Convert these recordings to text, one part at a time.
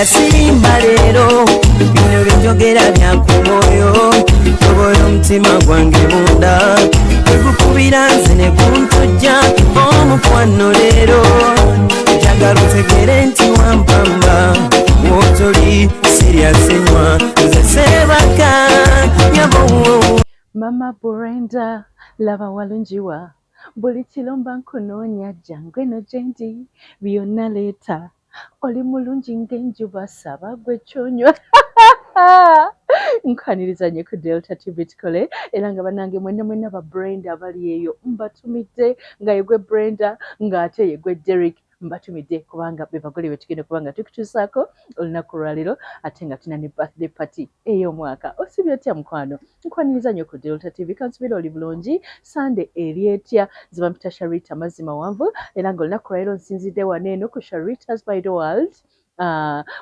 Sirimba lero bino byogera byakumoyo toboyo mtima gwange munda ekukubira nze ne kuntujja omukwano lero njagala otegere nti wampamba wotoli siryasenywa nze sebaka nyabo. Mama Brenda laba walungiwa buli kilomba nkunoonya jangu eno gyendi byonna leeta oli mulungi ng'enjuba saba gwe kyonywa. Nkwaniriza nnyo ku Delta TV tukole era nga bannange mwenna ba Brenda abali eyo mbatumidde nga yegwe Brenda ng'ate yegwe Derek mbatumidde kubanga be bagole be tugenda kubanga tukituusaako olunaku lwaleero ate nga tuna ne birthday party ey'omwaka. Osibye otya mukwano? Nkwaniriza nnyo ku Delta TV kansubira oli bulungi Sunday eri etya ziba mpita Sharita mazima wanvu era nga olunaku lwaleero nsinzidde wano eno ku Sharita's by the World.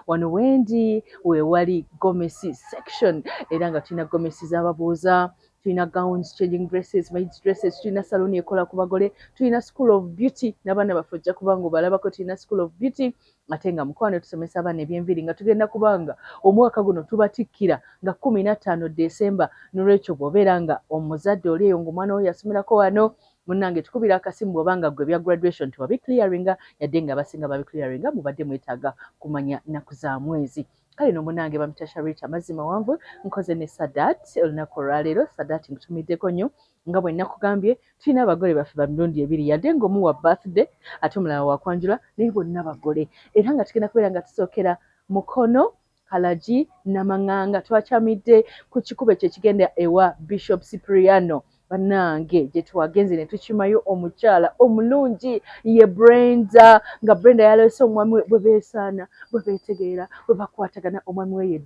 Wano wendi wewali gomesi section era nga tulina gomesi z'ababuuza, tulina gowns, changing dresses, maids dresses, tulina saloni ekola ku bagole, tulina school of beauty n'abaana baffe ojja kubanga obalabako, tulina school of beauty ate nga mukwano tusomesa abaana eby'enviri nga tugenda kubanga omwaka guno tubatikkira nga 15 December. N'olwekyo bw'obeera nga omuzadde oli eyo ng'omwana wo yasomerako wano munnange tukubira akasimu bw'obanga gwe bya graduation tubabi clearinga yadde nga abasinga babi clearinga mubadde mwetaaga kumanya nnaku za mwezi. Kale no munnange bamita Sharita mazima wanvu nkoze ne Sadat olunaku olwaleero. Sadat nkutumiddeko nnyo nga bwe nakugambye tulina abagole baffe ba mirundi 2 yadde ng'omu wa birthday ate omulala wakwanjula naye bonna bagole era nga tugenda kubeera nga tusookera Mukono Kalaji Namanganga twakyamidde ku kikube kye kigenda ewa Bishop Cipriano. Bannange gye twagenze ne tukimayo omukyala omulungi ye Brenda nga Brenda yaleese omwami we bwe beesaana bwe beetegeera bwe bakwatagana omwami we ye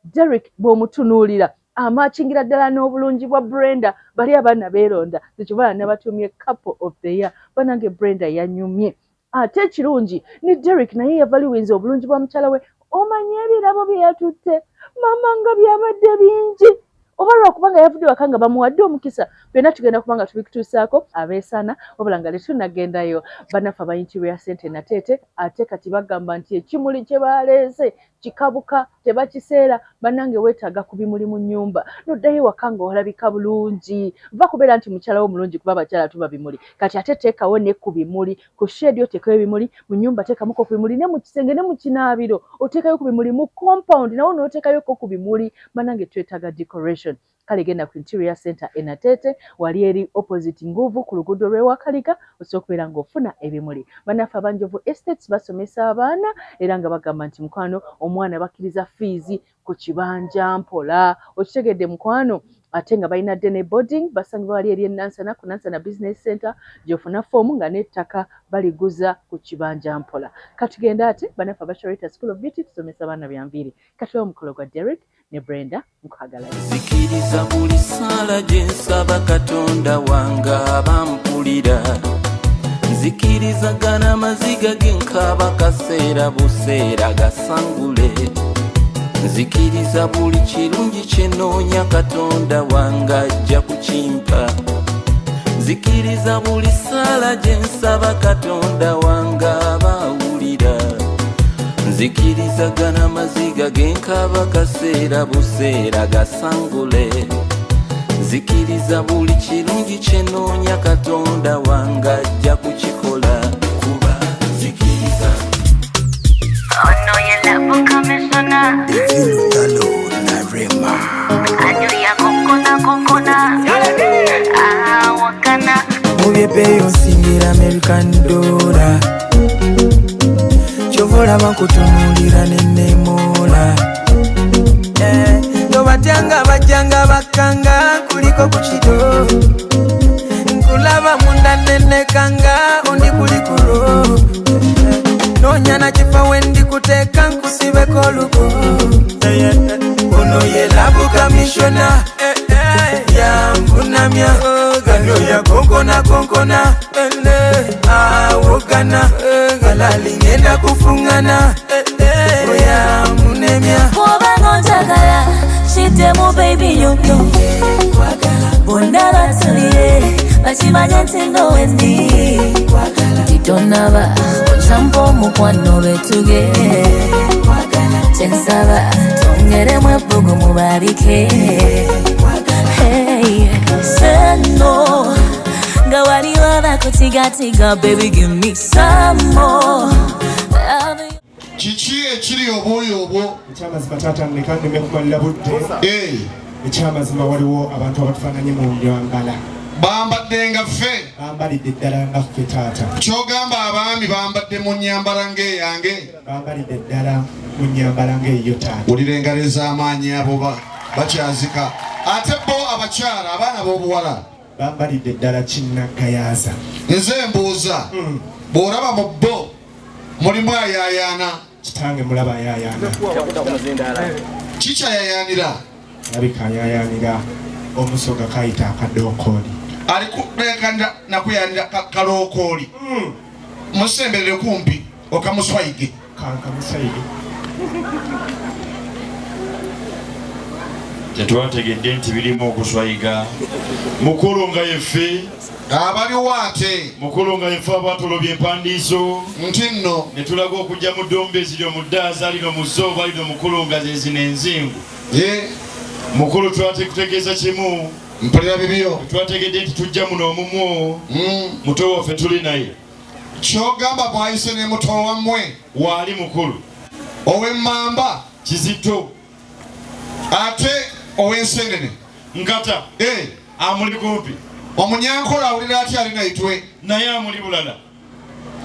Derek bw'omutunuulira amaakingira ddala n'obulungi bwa Brenda bali abaana beeronda tekibaana ne batumye couple of the year. Bannange Brenda yanyumye ate ekirungi ne Derek naye yavaliwinza obulungi bwa mukyala we. Omanye ebirabo bye yatutte mama nga byabadde bingi oba lwakubanga yavudde waka nga bamuwadde omukisa byonna tugenda kubanga tubikutuusaako abeesaana wabula nga letunagendayo bannaffe abayintirwa ssente nateete ate kati bagamba nti ekimuli kye baleese kikabuka tebakiseera. Bannange weetaaga ku bimuli mu nnyumba noddayo waka nga olabika bulungi va kubeera nti mukyala wo mulungi kuba abakyala tuba bimuli kati ate teekawo ne ku bimuli ku shedi oteekayo ebimuli mu nnyumba teekamuko ku bimuli ne mu kisenge ne mu kinaabiro oteekayo ku bimuli mu compound nawo n'oteekayoko ku bimuli. Bannange twetaaga decoration. Kale genda ku Interior Center Enatete wali eri opposite Nguvu ku luguudo lw'Ewakalika osobola okubeera ng'ofuna ebimuli. Bannaffe abanjovu estates basomesa abaana era nga bagamba nti mukwano omwana bakkiriza fees ku kibanja mpola okitegedde mukwano ate nga balina ne boarding basangibwa wali eri Nansana ku Nansana Business Center gy'ofuna foomu nga n'ettaka baliguza ku kibanja mpola. Katugenda ate bannaffe aba Sharita School of Beauty tusomesa abaana byanviri katuwa omukolo gwa Derek ne Brenda nkwagala. Zikiriza buli sala gye nsaba Katonda wange abampulira nzikirizagana amaziga genkaba kaseera buseera gasangule nzikiriza buli kirungi kye noonya Katonda wange ajja kukimpa nzikiriza buli sala gye nsaba Katonda wange abawulira nzikirizagana amaziga genkaba kaseera buseera gasangule nzikiriza buli kirungi kye noonya Katonda wange ajja kukikola kuba nzikiriza. Ono ye love commissioner Evinutalo Narema anyo ya kokona wakana mubyepeyo nsingira American dollar chovola bakutunulira nenemola nobatyanga bajjanga bakanga kuliko kukido nkulaba munda nenekanga ondi kulikulo nonyana kifa wendi kuteeka nkusibeko olugo ono ye labu kamishona yanvunamya gano ya konkona awogana galali ngenda kufungana oya munemya Obanga njagala shitemu baby yo tuge Chensaba tongere mwebugu mubarike Hey, seno Gawari wada kutiga baby give me some more Chichi ekiri oboyo obo ekyamazima taata nekandi mekumalira budde ekyamazima waliwo abantu abatufaananye mu nyambala bambadde nga ffe bambalidde ddala nga ffe taata kyogamba abaami bambadde mu nyambala ng'eyange bambalidde ddala mu nyambala ng'eyo taata ulira engalo ez'amaanyi abo bakyazika ate bo abakyala abaana b'obuwala bambalidde ddala kinnagayaaza nze mbuuza bw'olaba mu bo mulimu ayaayaana kitange mulaba ayaayaana kikyayayaanira alabika ayaayaanira omusoga kayita akadookooli ali kulekanira nakuyaanira kalookooli musemberere kumpi okamuswayige kankamusayige tetwategedde nti birimu okuswayiga mukulu nga yeffe abaliwo ate mukulu nga yeffe abatolobya empandiiso nti nno ne tulaga okujja mu ddombezi lyo mu ddaaza lino mu zzooba lino mukulu nga zezina enzingu mukulu twategeeza kimu mpulira bibyo twategedde nti tujja muno omumwo muto waffe tuli naye kyogamba bwayise ne muto wammwe waali mukulu ow'emmamba kizito ate ow'ensenene nkata amuli kumpi omunyankola awulira atya ali naitwe naye amuli bulala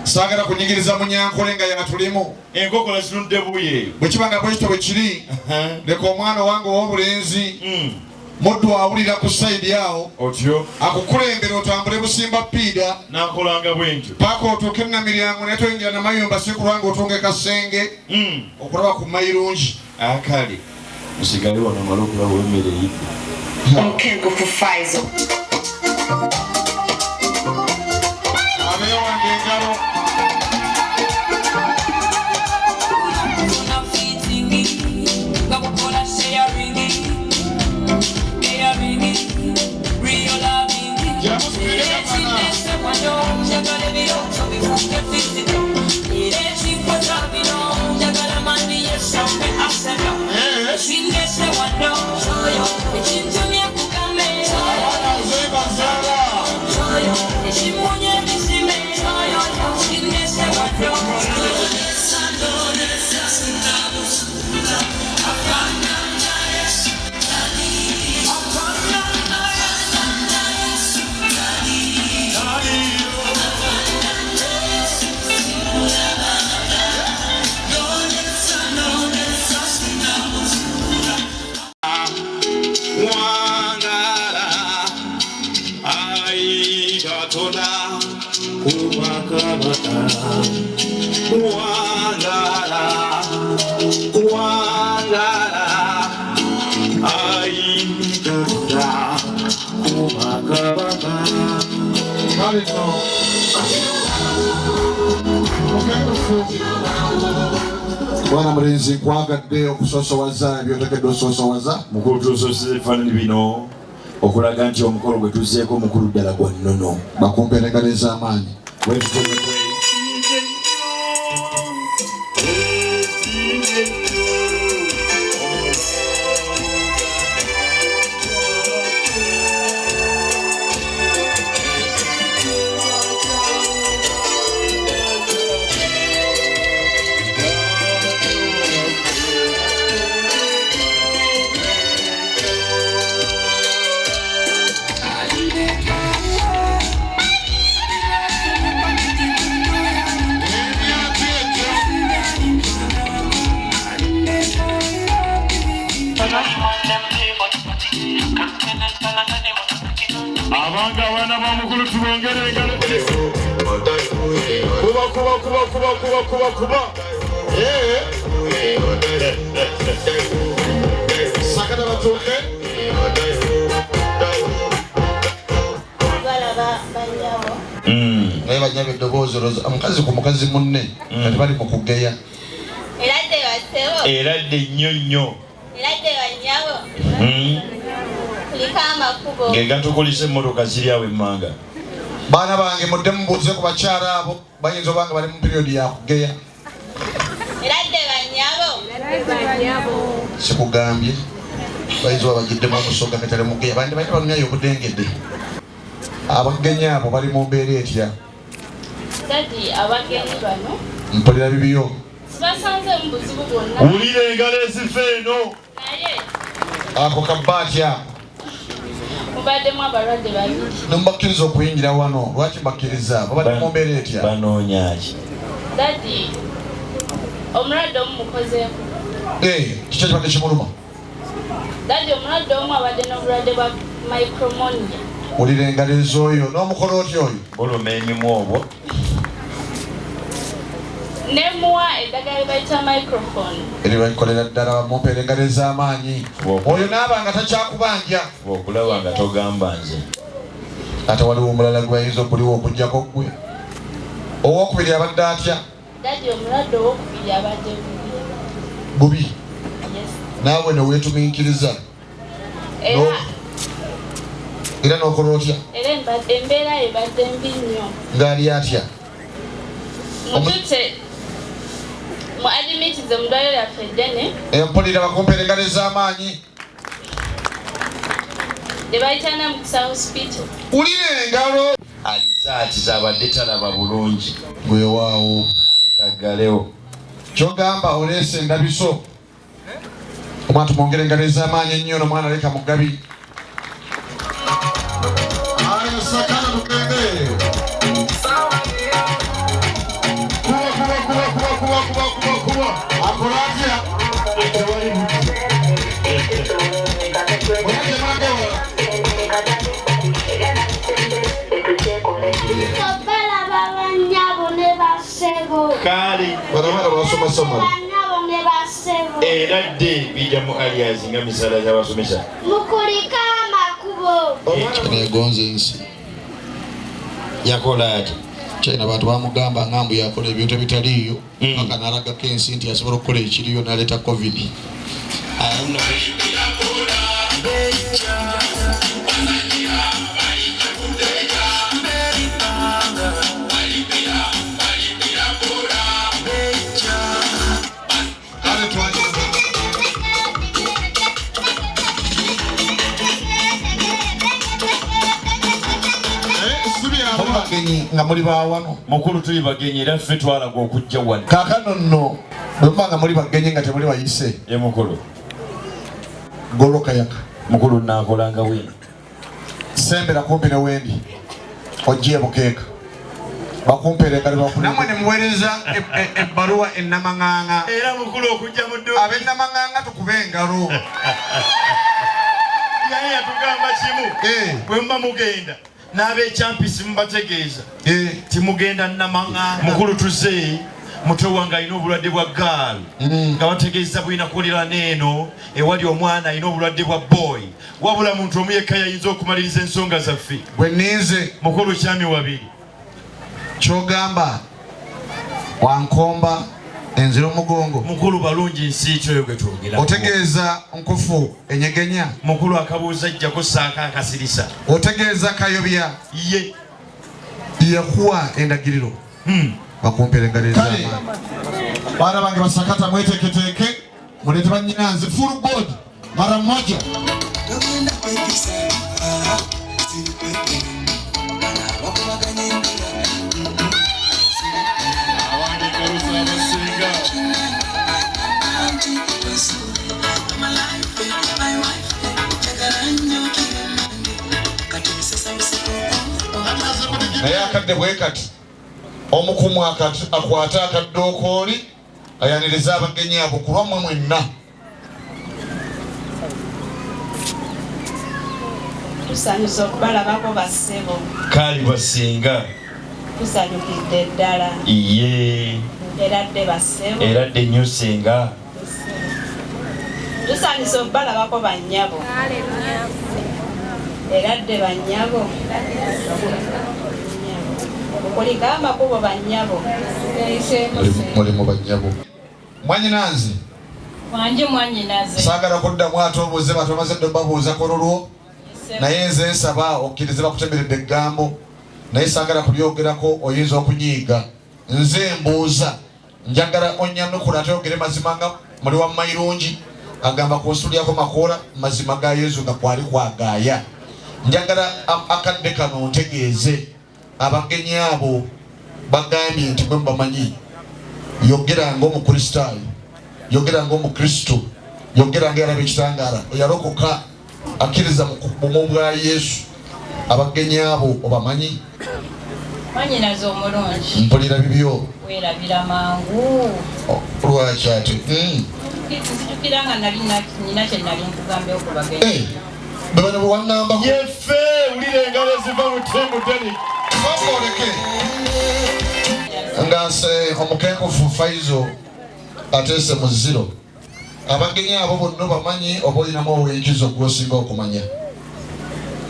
saagala kunyigiriza munyankole nga yatulimu enkokola zinudde buuyi eyo bwe kiba nga bwekito bwe kiri leka omwana wange ow'obulenzi muddu awulira ku sayidi awo otyo akukulembera otambule busimba piida nakolanga bwentyo paaka otuuke namiryango naye toyingira namayumba sikulwanga otunge kasenge okulaba ku mayirungi akale musigale wano mala okulaba emmere eyidde Omukengo ku Faizo abeyo wange engalo Bwana mulenzi nkwagadde okusoosowaza ebyotekedde osoosowaza mukulu tusooseza ebifaananyi bino okulaga nti omukolo gwe tuzzeeko omukulu ddala gwa nnono bakumpeeragana ez'amaanyi abanga abaana b'omukulu tubongere engalo kuba sakata batuuke naye banyaba eddoboozi omukazi ku mukazi munne kati bali mu kugeya eradde nnyo nnyo ngegatukulisa emmotoka ziri awo emmanga baana bange mudde mubuuze ku bakyala abo bayinza obanga bali mu piriyodi ya kugeya Sikugambye bayizwa bagidde mu musonga katale muge abandi bali banyayo okudengedde abagenyi abo bali mu mbeera etya Daddy abagenyi bano mpulira bibiyo sibasanze mu buzibu bwonna Wulira engalo ezifeeno naye ako kabaati ako mubaddemu abalwadde babiri nomubakkiriza okuyingira wano lwaki mbakkiriza babadde mu mbeera etya banoonyaki Daddy omulwadde omu mukozeeko kiki kibadde kimuluma Daddy omulwadde omu abadde n'obulwadde bwa micromonia wulira engalo ez'oyo n'omukola otya oyo buluma emimu obwo nemuwa eddagala bayita microphone eribakolera ddala mumpeera engalo ez'amaanyi oyo naabanga takyakubanja okulaba nga togamba nze ate waliwo omulala gwe bayinza okuliwo okugjako gwe owokubiri abadde atya Daddy omulwadde owokubiri abadde bubi yes naawe neweetumiikiriza era n'okola otya era embeera ebadde mbi nnyo ng'ali atya mutute mu adimitize mu ddwaliro lyaffe eddene empulira bakumpeera engalo ez'amaanyi tebayita Namukisa hospital wulira engalo alisaati zabadde talaba bulungi gwewaawo ekaggalewo kyogamba oleese endabiso omwana tumwongere engalo ez'amaanyi ennyo nomwana leka mugabi sakana tugende kuba akola atya kale banamala basomasoma era dde bijja mu alias nga misala gy'abasomesa mukulika amakubo negonza ensi yakola ati kyalina abantu bamugamba ngambu yakola ebintu ebitaliiyo paka nalagako ensi nti asobola okukola ekiriyo naleeta covid nga muli bawano mukulu tuli bagenyi era ffe twalaga okujja wano kaakano nno bwemuba nga muli bagenyi nga temuli bayise ye mukulu golokayaka mukulu nakolanga wena sembera kumpi ne wendi ojje bukeeka bakumpeera engalo namwe ne muweereza ebbaluwa ennamaŋŋaŋa era mukulu okujja mu dduuka ab'ennamaŋŋaŋa tukube engalo yaye yatugamba kimu bwe muba mugenda n'ab'ekyampisi mubategeeza timugenda nnamaŋŋaŋa mukulu tuze mutwe wange alina obulwadde bwa gaal nga bategeeza bulina kuwulira n'eno ewali omwana alina obulwadde bwa boy wabula muntu omu yekka yayinza okumaliriza ensonga zaffe bwe nninze mukulu kyami wabiri kyogamba wankomba enzira omugongo mukulu balungi nsiiki oyo gwe twogera otegeeza nkufu enyegenya mukulu akabuuza ajjako saaka akasirisa otegeeza kayobya ye yakuwa endagiriro bakumpeera engalo ez'amaanyi baana bange basakata mweteeketeeke mulete bannyinanze full god mara mmoja naye akadde bwe kati omukumu akwate akadookooli ayaniriza abagenyi abo ku lwammwe mwenna tusanyusa okubalabako bassebo kaali basinga tusanyukidde ddala ye era dde bassebo era dde nnyo singa tusanyusa okubalabako bannyabo era dde bannyabo okukulika amakubo bannyabo mulimu bannyabo mwanyinanze wanje mwanyinaze saagala kuddamu ate obuuze batu bamaze dde babuuza kololwo naye nze nsaba okkirize bakutemeredde eggambo naye saagala kulyogerako oyinza okunyiiga nze mbuuza njagala onyamukula ate ogere mazima nga muli wa Mairungi agamba kunsulyako makoola mazima ga Yesu nga kwali kwagaaya. Njagala akadde kano ntegeeze abagenyi abo bagambye nti bwe bamanyi yogera ng'omukristaayo, yogera ng'omukristo, yogera ng'eyalaba ekitangaala, oyalokoka akkiriza mu bumu bwa Yesu. Abagenyi abo obamanyi? Manyi nazo omulungi. Mpulira bibyo. Weerabira mangu. Lwaki ate? Nzijukira nga nina kye nali nkugambe okubagenyi. Bano bwe wannambako. Yefe wulira engalo eziva mu ttembu teni. Twakooleke. Nga nse omukenkufu Faizo ateese mu zero. Abagenyi abo bonna bamanyi oba olinamu obwenkizo gw'osinga okumanya?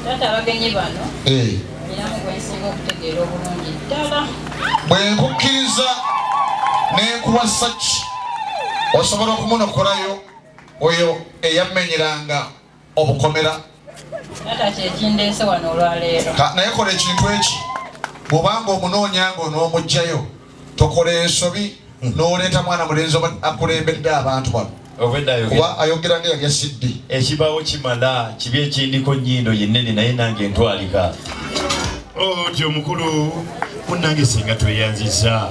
Taata abagenyi bano ninamu gwensinga okutegeera obulungi ddala. Bwe nkukkiriza n'enkuwasa ki osobola okumunokolayo oyo eyamenyeranga obukomera. Taata kyekindeese wano olwaleero. Naye kola ekintu eki, bw'obanga omunoonya ng'onoomugjayo tokola ensobi n'oleeta mwana mulenzi akulembedde abantu bano. Kuba ayogera nga yalya siddi. Ekibaawo kimala kibi ekindiko nnyindo yennene naye nange ntwalika. Oti omukulu munnange singa tweyanziza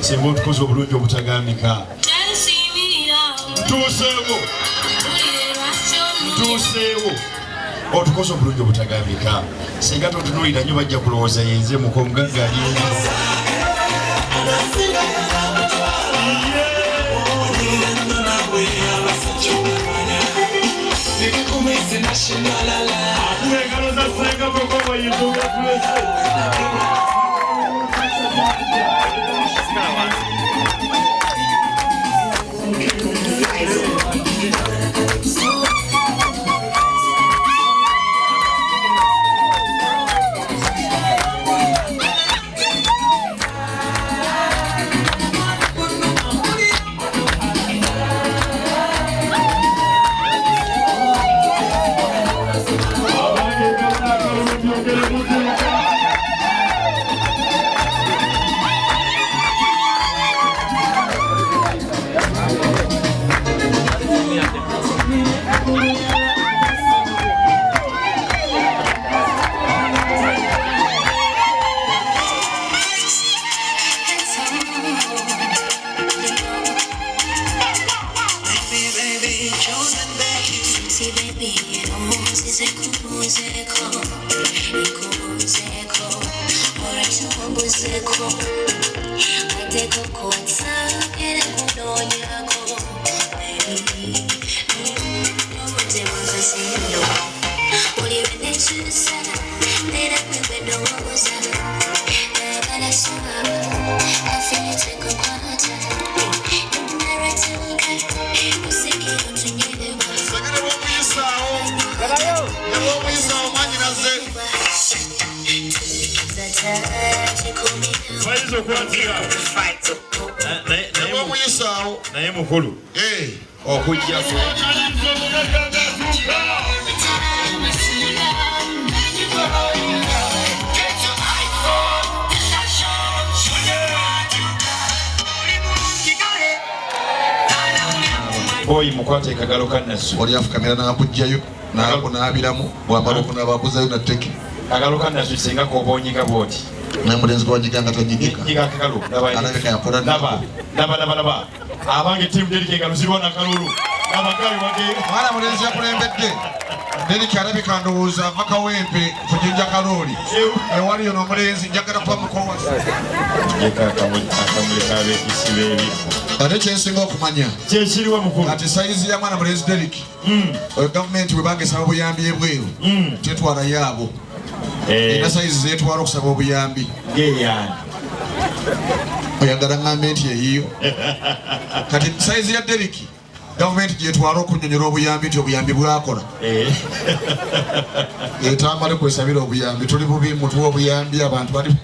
singa otukoze obulungi obutagambika. Ntuuseewo otukoze obulungi obutagambika singa totunuulira nnyo bajja kulowooza yenze muko omugagga alienzo. Naye mukulu okujja oyi mukwate akagalo kannasu oli afukamira n'akugjayo n'akunaabiramu bwamala okunaaba akuzayo natteke akagalo kannasu singa koboonyiga bwoti namulenzi gwanyiga nga tanyigika nyiga akagalo alabika yakola laba abange tiimu Derrick engalo zirwa nakalulu n'abagaali wage mwana mulenzi yakulembedde Derrick alabika ndowooza ava kawempe kujinja kalooli ewaliyo n'omulenzi njagala kuba mukowasa akamuli kabeekisi beebi ate kyensinga okumanya kyekiriwa mukulu ati sayizi ya mwana mulenzi Derrick oyo gavumenti bwe bangesaba obuyambi ebweru tetwalayo abo era sayizi zeetwala okusaba obuyambi ng'eyani oyagala ngambe nti eyiyo kati sayizi ya Derrick gavumenti gyetwala okunyonyola obuyambi nti obuyambi bwakola etamale kwesabira obuyambi tuli bubi mutuwa obuyambi abantu bali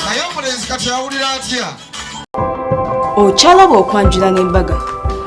naye omulenzi kati awulira atya okyalaba okwanjula n'embaga